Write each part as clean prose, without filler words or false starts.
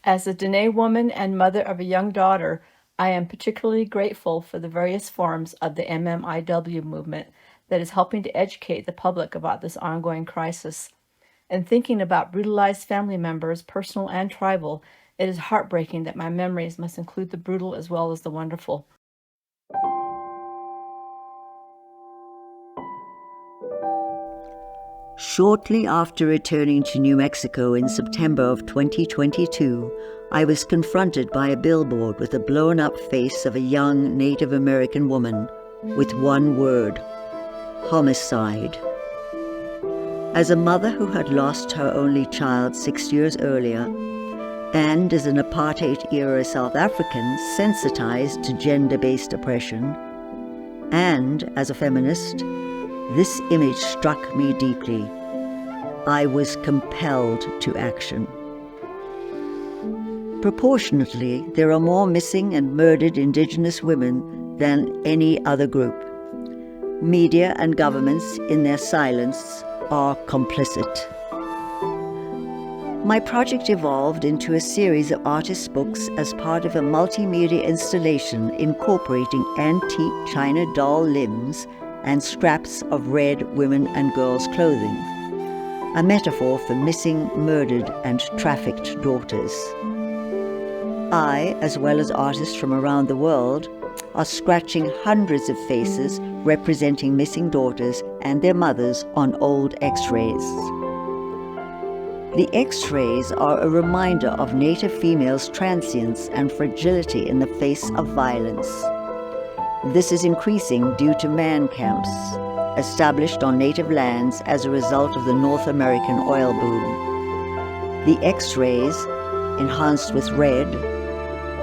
As a Dene woman and mother of a young daughter, I am particularly grateful for the various forms of the MMIW movement that is helping to educate the public about this ongoing crisis. And thinking about brutalized family members, personal and tribal, it is heartbreaking that my memories must include the brutal as well as the wonderful. Shortly after returning to New Mexico in September of 2022, I was confronted by a billboard with a blown-up face of a young Native American woman with one word: homicide. As a mother who had lost her only child 6 years earlier, and as an apartheid-era South African sensitized to gender-based oppression, and as a feminist, this image struck me deeply. I was compelled to action. Proportionately, there are more missing and murdered Indigenous women than any other group. Media and governments, in their silence, are complicit. My project evolved into a series of artist books as part of a multimedia installation incorporating antique China doll limbs and scraps of red women and girls' clothing, a metaphor for missing, murdered, and trafficked daughters. I, as well as artists from around the world, are scratching hundreds of faces representing missing daughters and their mothers on old X-rays. The X-rays are a reminder of Native females' transience and fragility in the face of violence. This is increasing due to man camps, established on native lands as a result of the North American oil boom. The X-rays, enhanced with red,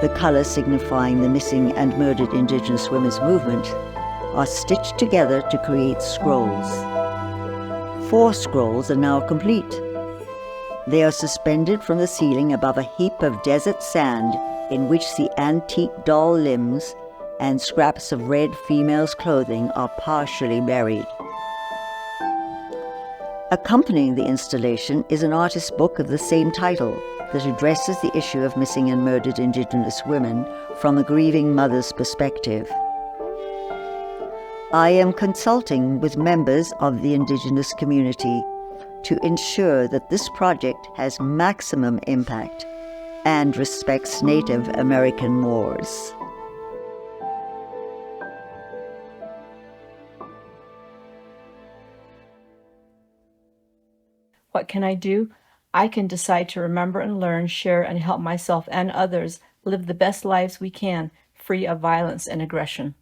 the color signifying the missing and murdered Indigenous women's movement, are stitched together to create scrolls. 4 scrolls are now complete. They are suspended from the ceiling above a heap of desert sand in which the antique doll limbs and scraps of red females' clothing are partially buried. Accompanying the installation is an artist's book of the same title that addresses the issue of missing and murdered Indigenous women from a grieving mother's perspective. I am consulting with members of the Indigenous community to ensure that this project has maximum impact and respects Native American mores. What can I do? I can decide to remember and learn, share, and help myself and others live the best lives we can, free of violence and aggression.